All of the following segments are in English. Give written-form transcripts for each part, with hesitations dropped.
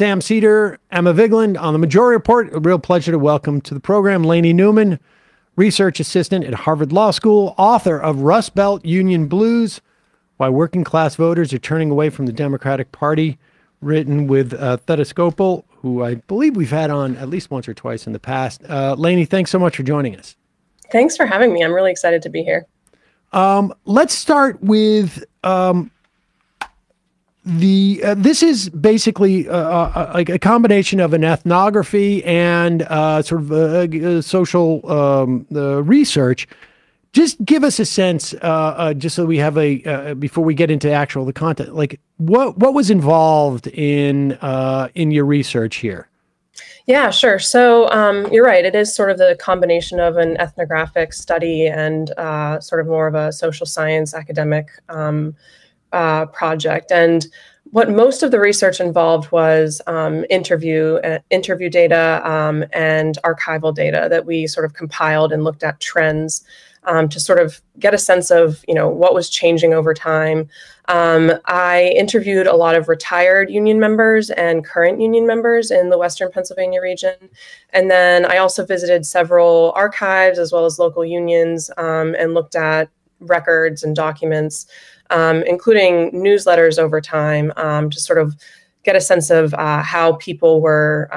Sam Seder, Emma Vigeland on the Majority Report. A real pleasure to welcome to the program Lainey Newman, research assistant at Harvard Law School, author of Rust Belt Union Blues, Why Working Class Voters Are Turning Away from the Democratic Party, written with Theda Skocpol, who I believe we've had on at least once or twice in the past. Lainey, thanks so much for joining us. Thanks for having me. I'm really excited to be here. Let's start with this is basically like a combination of an ethnography and sort of social research. Just give us a sense, just so we have before we get into the content, like what was involved in your research here? Yeah, sure. So you're right. It is sort of the combination of an ethnographic study and sort of more of a social science academic project. And what most of the research involved was interview data and archival data that we sort of compiled and looked at trends to sort of get a sense of, what was changing over time. I interviewed a lot of retired union members and current union members in the Western Pennsylvania region. And then I also visited several archives as well as local unions and looked at records and documents, including newsletters over time, to sort of get a sense of how people were,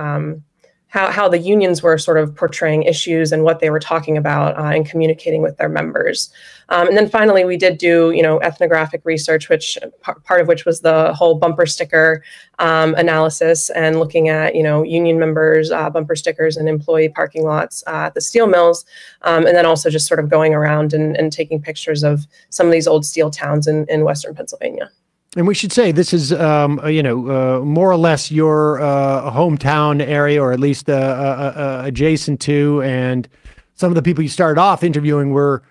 how the unions were sort of portraying issues and what they were talking about and communicating with their members. And then finally, we did do, ethnographic research, which part of which was the whole bumper sticker analysis and looking at, union members, bumper stickers and employee parking lots at the steel mills. And then also just sort of going around and taking pictures of some of these old steel towns in Western Pennsylvania. And we should say this is, more or less your hometown area, or at least adjacent to. And some of the people you started off interviewing were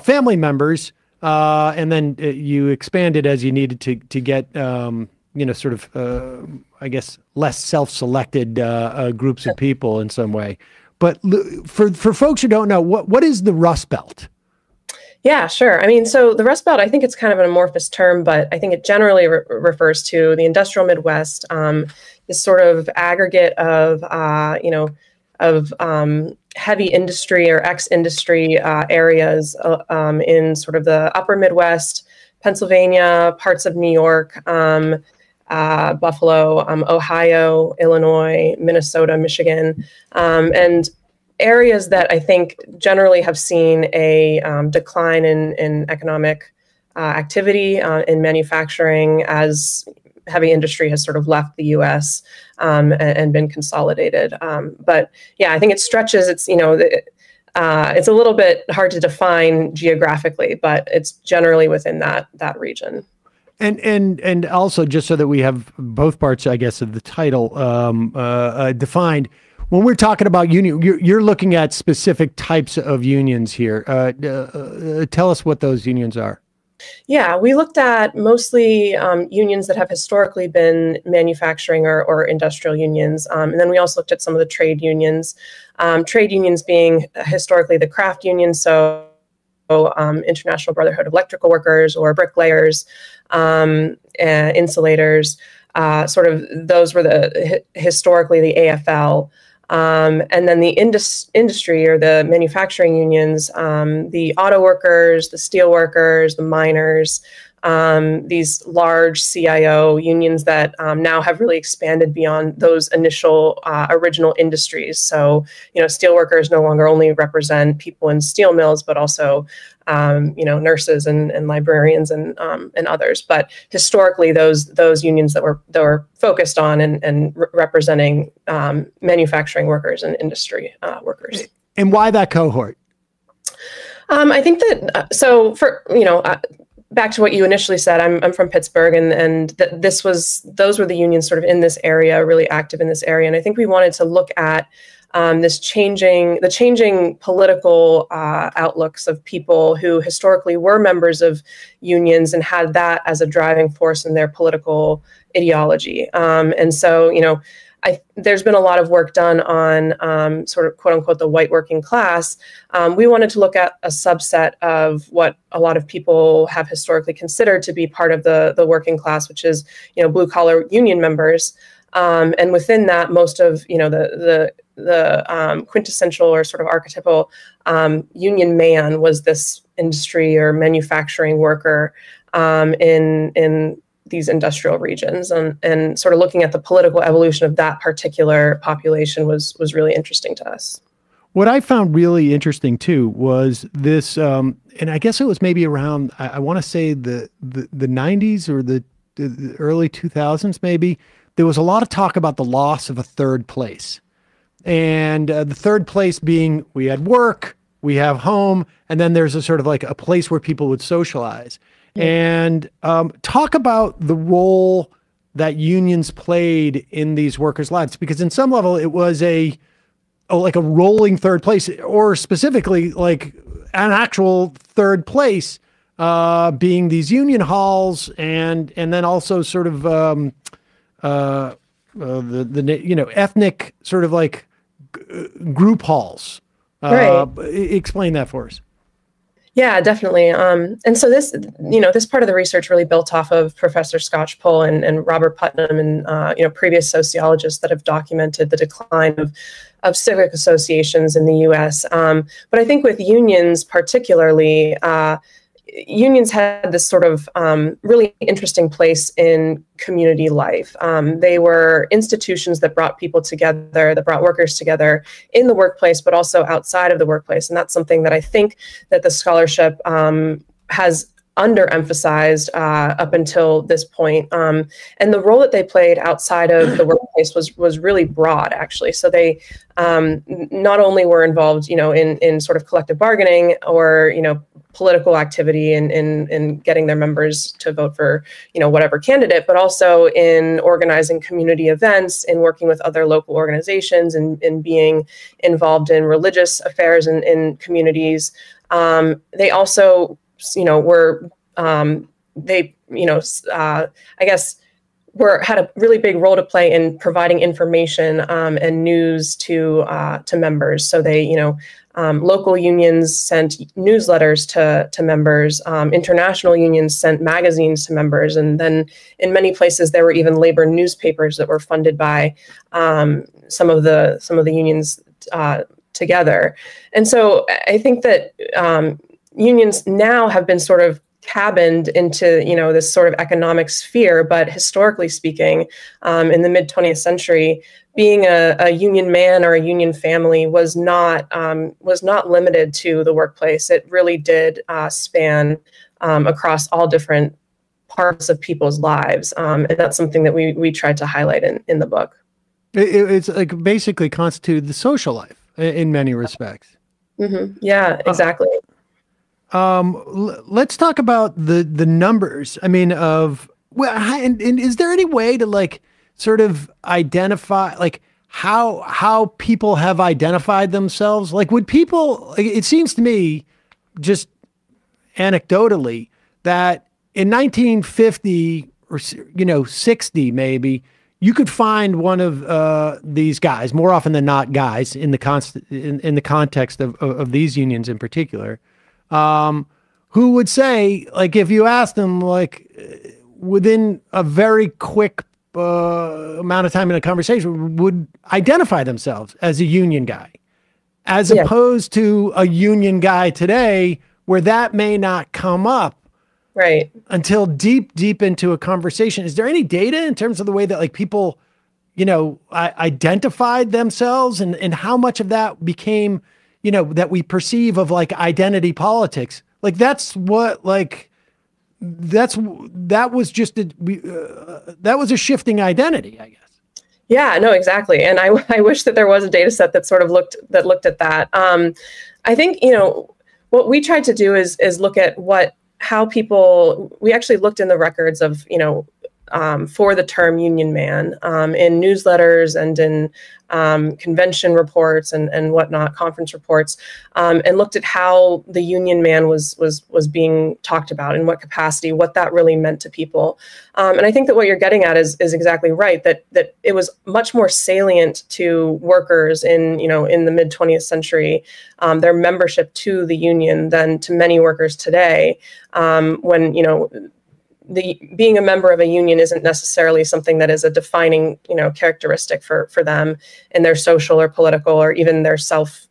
family members, and then you expanded as you needed to get, sort of, I guess, less self-selected groups of people in some way. But for folks who don't know, what is the Rust Belt? Yeah, sure. I mean, so the Rust Belt, I think it's kind of an amorphous term, but I think it generally refers to the industrial Midwest, this sort of aggregate of, heavy industry or ex-industry areas in sort of the upper Midwest, Pennsylvania, parts of New York, Buffalo, Ohio, Illinois, Minnesota, Michigan, and areas that I think generally have seen a decline in economic activity in manufacturing as heavy industry has sort of left the U.S. And been consolidated. But yeah, I think it stretches. It's it's a little bit hard to define geographically, but it's generally within that region. And also, just so that we have both parts, I guess, of the title defined. When we're talking about union, you're looking at specific types of unions here. Tell us what those unions are. Yeah, we looked at mostly unions that have historically been manufacturing or industrial unions. And then we also looked at some of the trade unions. Trade unions being historically the craft unions, so International Brotherhood of Electrical Workers or bricklayers, insulators, sort of those were historically the AFL. And then the industry or the manufacturing unions, the auto workers, the steel workers, the miners, these large CIO unions that now have really expanded beyond those initial original industries. So, steel workers no longer only represent people in steel mills, but also nurses and librarians and others. But historically, those unions that were focused on and representing manufacturing workers and industry workers. And why that cohort? I think that back to what you initially said, I'm from Pittsburgh, and those were the unions sort of in this area, really active in this area. And I think we wanted to look at the changing political outlooks of people who historically were members of unions and had that as a driving force in their political ideology. And so, there's been a lot of work done on sort of quote unquote the white working class. We wanted to look at a subset of what a lot of people have historically considered to be part of the working class, which is blue collar union members. And within that, most of the quintessential or sort of archetypal union man was this industry or manufacturing worker in these industrial regions, and sort of looking at the political evolution of that particular population was really interesting to us. What I found really interesting too was this, and I guess it was maybe around, I want to say the 90s or the early 2000s maybe. There was a lot of talk about the loss of a third place, and the third place being we had work, we have home, and then there's a sort of like a place where people would socialize. Yeah. And talk about the role that unions played in these workers' lives, because in some level it was like a rolling third place, or specifically like an actual third place, being these union halls, and then also sort of the ethnic sort of like group halls. Right. Explain that for us. Yeah, definitely. And so this part of the research really built off of Professor Skocpol and Robert Putnam and, previous sociologists that have documented the decline of civic associations in the US. But I think with unions particularly, unions had this sort of really interesting place in community life. They were institutions that brought people together, that brought workers together in the workplace, but also outside of the workplace. And that's something that I think that the scholarship has underemphasized up until this point. And the role that they played outside of the workplace was really broad, actually. So they not only were involved, in sort of collective bargaining or, political activity in getting their members to vote for, whatever candidate, but also in organizing community events, in working with other local organizations, and in being involved in religious affairs in communities. They also, were, I guess, had a really big role to play in providing information and news to members. So they, local unions sent newsletters to members. International unions sent magazines to members, and then in many places there were even labor newspapers that were funded by some of the unions together. And so I think that unions now have been sort of cabined into this sort of economic sphere, but historically speaking, in the mid 20th century, being a union man or a union family was not limited to the workplace. It really did span across all different parts of people's lives, and that's something that we tried to highlight in the book. It's like basically constituted the social life in many respects. Mm-hmm. Yeah, exactly. Let's talk about the numbers. I mean, and is there any way to like sort of identify like how people have identified themselves? Like, would people, it seems to me, just anecdotally, that in 1950 or 60 maybe, you could find one of these guys, more often than not guys, in the context of these unions in particular, who would say, like, if you asked them, like, within a very quick amount of time in a conversation, would identify themselves as a union guy, as opposed to a union guy today, where that may not come up right until deep into a conversation. Is there any data in terms of the way that like people, identified themselves, and how much of that became, that we perceive of like identity politics? Like that was just that was a shifting identity, I guess. Yeah, no, exactly. And I wish that there was a data set that sort of looked at that. I think, what we tried to do is look at how people, we actually looked in the records of, for the term union man, in newsletters and in convention reports and whatnot, conference reports, and looked at how the union man was being talked about, in what capacity, what that really meant to people. And I think that what you're getting at is exactly right, that it was much more salient to workers in the mid 20th century, their membership to the union, than to many workers today, when being a member of a union isn't necessarily something that is a defining, characteristic for them in their social or political or even their self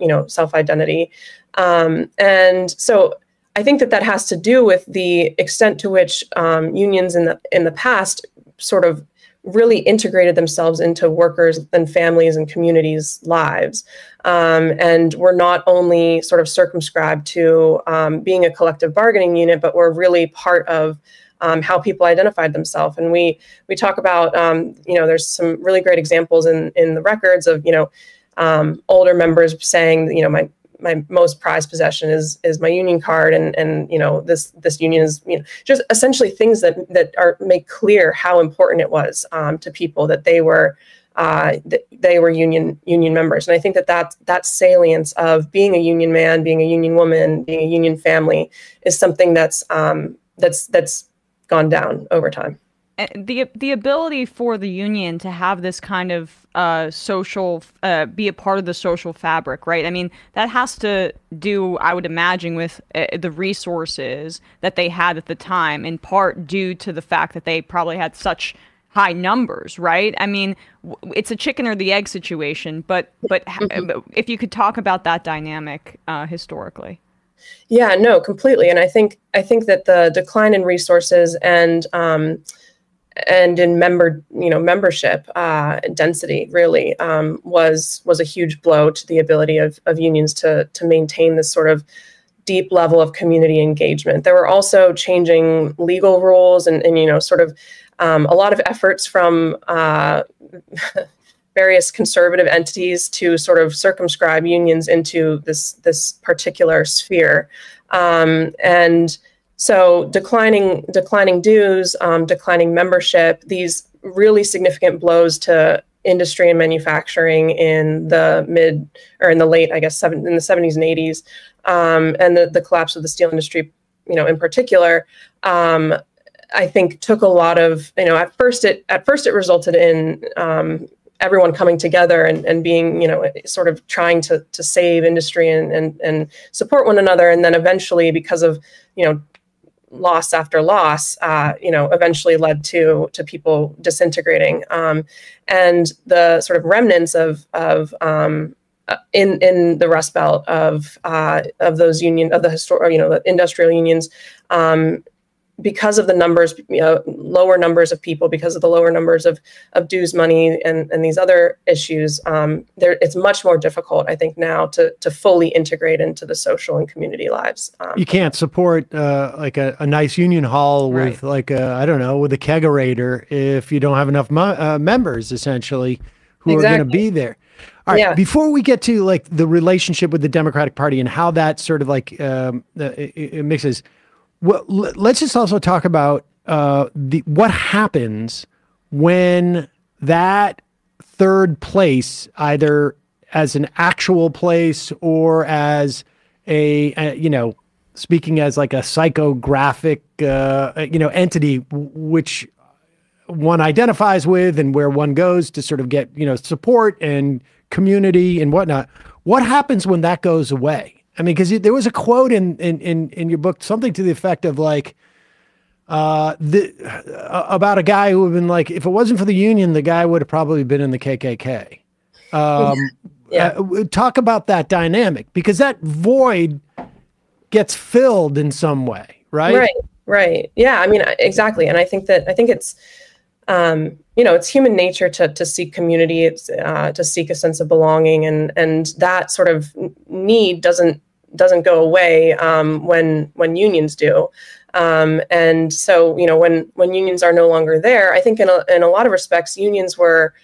identity. And so I think that has to do with the extent to which unions in the past sort of really integrated themselves into workers and families and communities' lives. And we're not only sort of circumscribed to being a collective bargaining unit, but we're really part of how people identified themselves. And we talk about, there's some really great examples in the records of, older members saying, my most prized possession is my union card, and this union is just essentially things that make clear how important it was to people that they were union members. And I think that salience of being a union man, being a union woman, being a union family is something that's gone down over time. The ability for the union to have this kind of social, be a part of the social fabric, right? I mean, that has to do, I would imagine, with the resources that they had at the time, in part due to the fact that they probably had such high numbers, right? I mean, it's a chicken or the egg situation, but if you could talk about that dynamic historically. Yeah, no, completely. And I think that the decline in resources and in membership density really was a huge blow to the ability of unions to maintain this sort of deep level of community engagement. There were also changing legal rules and sort of a lot of efforts from various conservative entities to sort of circumscribe unions into this particular sphere. And so declining dues, declining membership, these really significant blows to industry and manufacturing in the late, I guess, in the 70s and 80s, and the collapse of the steel industry, in particular, I think took a lot of, at first it resulted in everyone coming together and being, sort of trying to save industry and support one another. And then eventually, because of, loss after loss, eventually led to people disintegrating. And the sort of remnants of in the Rust Belt of those the industrial unions, because of the numbers, lower numbers of people, because of the lower numbers of dues money and these other issues, it's much more difficult, I think, now to fully integrate into the social and community lives. You can't support like a nice union hall with with a kegerator if you don't have enough members, essentially, who are going to be there. All right, before we get to like the relationship with the Democratic Party and how that sort of like it mixes. Well, let's just also talk about what happens when that third place, either as an actual place or as speaking as like a psychographic, entity, which one identifies with and where one goes to sort of get, support and community and whatnot. What happens when that goes away? I mean, because there was a quote in your book, something to the effect of like, about a guy who had been like, if it wasn't for the union, the guy would have probably been in the KKK. Talk about that dynamic, because that void gets filled in some way, right? Right. Yeah, I mean, exactly. And I think it's, it's human nature to seek community, it's to seek a sense of belonging, and that sort of need doesn't go away when unions do. And so, when unions are no longer there, I think in a lot of respects, unions were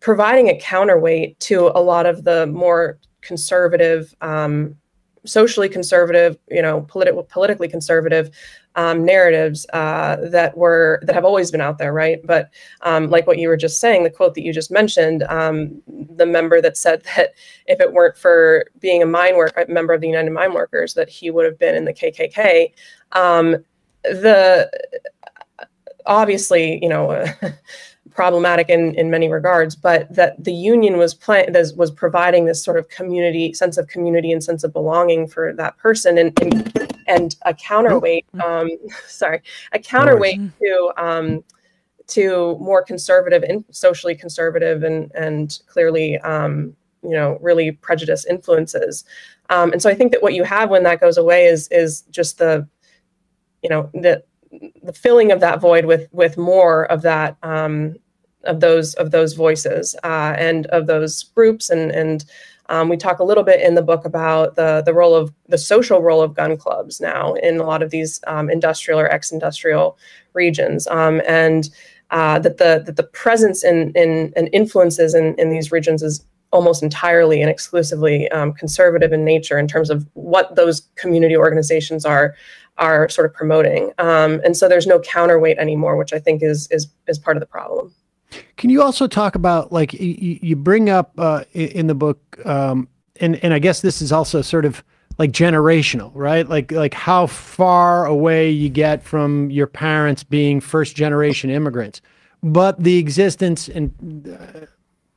providing a counterweight to a lot of the more conservative, socially conservative, politically conservative narratives that have always been out there, right? But like what you were just saying, the quote that you just mentioned, the member that said that if it weren't for being a member of the United Mine Workers, that he would have been in the KKK. Obviously, problematic in many regards, but that the union was providing this sort of sense of community and sense of belonging for that person, and a counterweight, a counterweight to more conservative and socially conservative and clearly, really prejudiced influences. And so I think that what you have when that goes away is just the filling of that void with more of that, of those voices and of those groups. And we talk a little bit in the book about the social role of gun clubs now in a lot of these industrial or ex-industrial regions, and that the presence and influences in these regions is almost entirely and exclusively conservative in nature in terms of what those community organizations are sort of promoting. And so there's no counterweight anymore, which I think is part of the problem. Can you also talk about, like, you bring up in the book, and I guess this is also sort of like generational, right? Like how far away you get from your parents being first generation immigrants, but the existence, and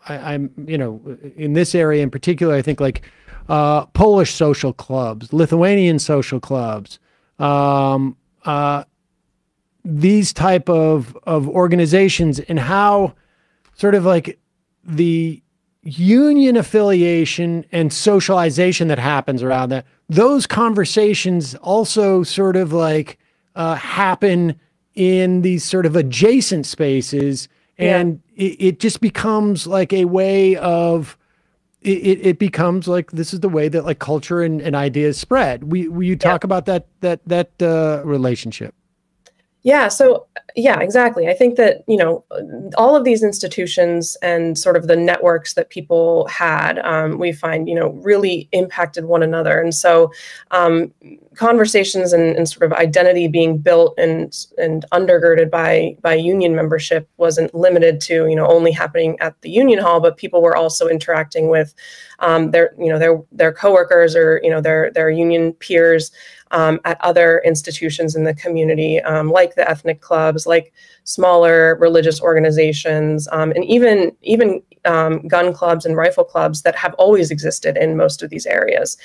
I'm in this area in particular, I think like Polish social clubs, Lithuanian social clubs, these type of organizations, and how sort of like the union affiliation and socialization that happens around that, those conversations also sort of like happen in these sort of adjacent spaces. And it just becomes like a way of, it becomes like, this is the way that like culture and ideas spread. Will you talk about that relationship? Yeah. So yeah, exactly. I think that, all of these institutions and sort of the networks that people had, we find, really impacted one another. And so conversations and sort of identity being built and undergirded by union membership wasn't limited to, only happening at the union hall, but people were also interacting with their coworkers or, their union peers at other institutions in the community, like the ethnic clubs, like smaller religious organizations, and even gun clubs and rifle clubs that have always existed in most of these areas.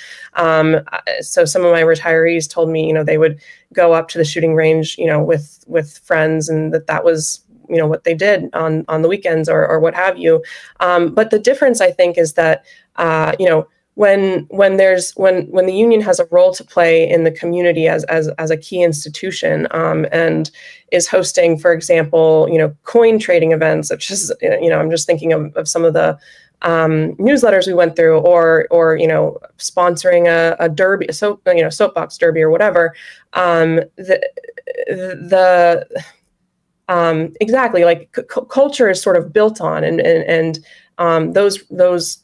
So some of my retirees told me, they would go up to the shooting range, with friends, and that was, what they did on the weekends or what have you. But the difference, I think, is that, when the union has a role to play in the community as a key institution, and is hosting, for example, coin trading events, which is, I'm just thinking of some of the newsletters we went through, or sponsoring a derby, soapbox derby or whatever. Exactly, like culture is sort of built on, and those.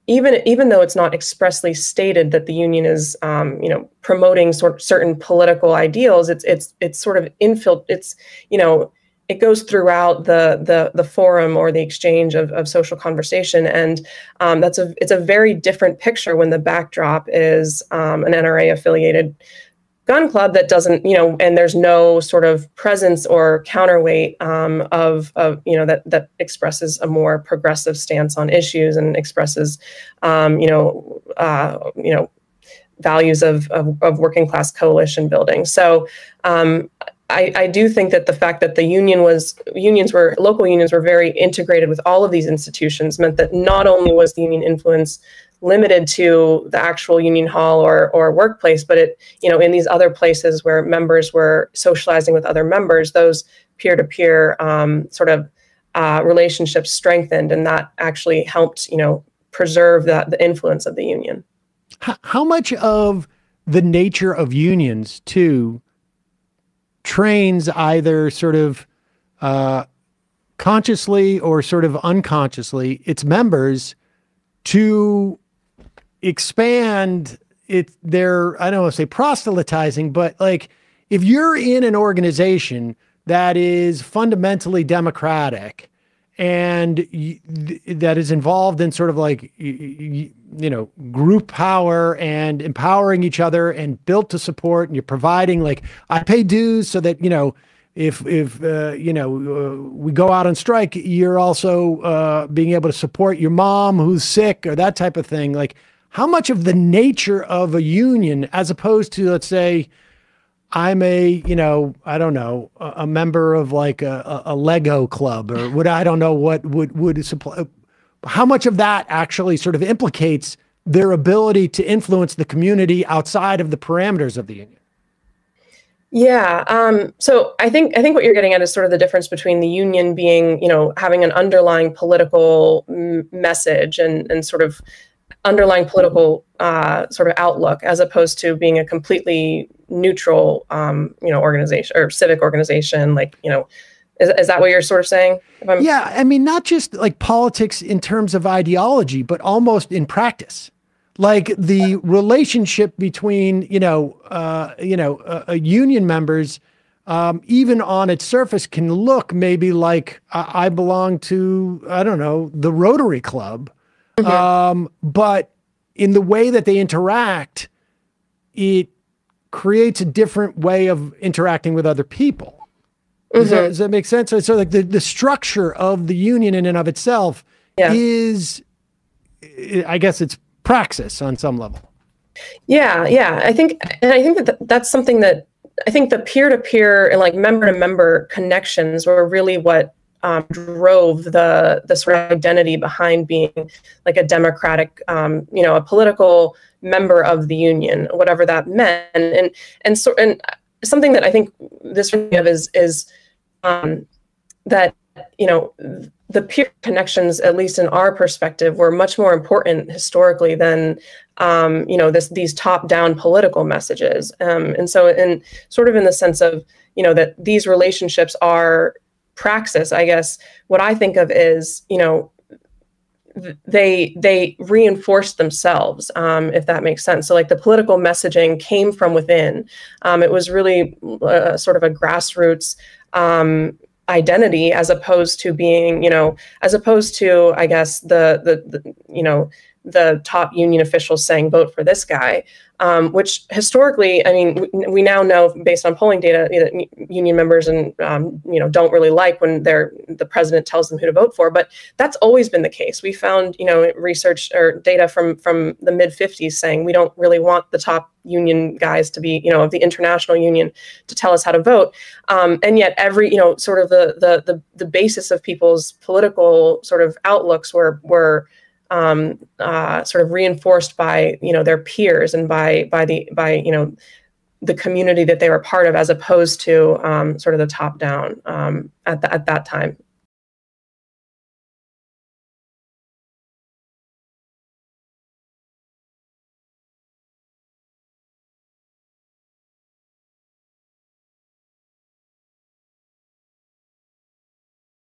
Even though it's not expressly stated that the union is, promoting certain political ideals, it's sort of it goes throughout the forum or the exchange of social conversation, and it's a very different picture when the backdrop is an NRA affiliated gun club that doesn't, and there's no sort of presence or counterweight that expresses a more progressive stance on issues and expresses, values of working class coalition building. So I do think that the fact that local unions were very integrated with all of these institutions meant that not only was the union influence limited to the actual union hall or workplace, but in these other places where members were socializing with other members, those peer-to-peer sort of relationships strengthened, and that actually helped, preserve the influence of the union. How much of the nature of unions too trains either sort of consciously or sort of unconsciously its members to expand their, I don't want to say proselytizing, but like if you're in an organization that is fundamentally democratic and that is involved in sort of like, group power and empowering each other and built to support, and you're providing, like, I pay dues so that, we go out on strike, you're also being able to support your mom who's sick or that type of thing. Like, how much of the nature of a union, as opposed to, let's say, I'm a member of like a Lego club or what, I don't know what would supply, how much of that actually sort of implicates their ability to influence the community outside of the parameters of the union? Yeah. So I think what you're getting at is sort of the difference between the union being, having an underlying political message and sort of underlying political sort of outlook, as opposed to being a completely neutral, organization or civic organization. Like, is that what you're sort of saying? Yeah. I mean, not just like politics in terms of ideology, but almost in practice. Like the relationship between, union members, even on its surface can look maybe like I belong to, I don't know, the Rotary Club. Mm-hmm. But in the way that they interact, it creates a different way of interacting with other people. Mm-hmm. Does that make sense? So like the structure of the union in and of itself is, I guess it's praxis on some level. Yeah. I think that's something that I think the peer-to-peer and like member-to-member connections were really what drove the sort of identity behind being like a democratic, a political member of the union, whatever that meant. And something that I think this really is that, the peer connections, at least in our perspective, were much more important historically than, these top-down political messages. And so in sort of in the sense of, that these relationships are praxis, I guess what I think of is, they reinforce themselves, if that makes sense. So like the political messaging came from within. It was really sort of a grassroots identity, as opposed to being, I guess the top union officials saying vote for this guy, which historically, I mean, we now know based on polling data that union members and don't really like when the president tells them who to vote for. But that's always been the case. We found research or data from the mid-50s saying we don't really want the top union guys to be of the international union to tell us how to vote, and yet every sort of the basis of people's political sort of outlooks were sort of reinforced by their peers and by the community that they were part of, as opposed to sort of the top down at that time.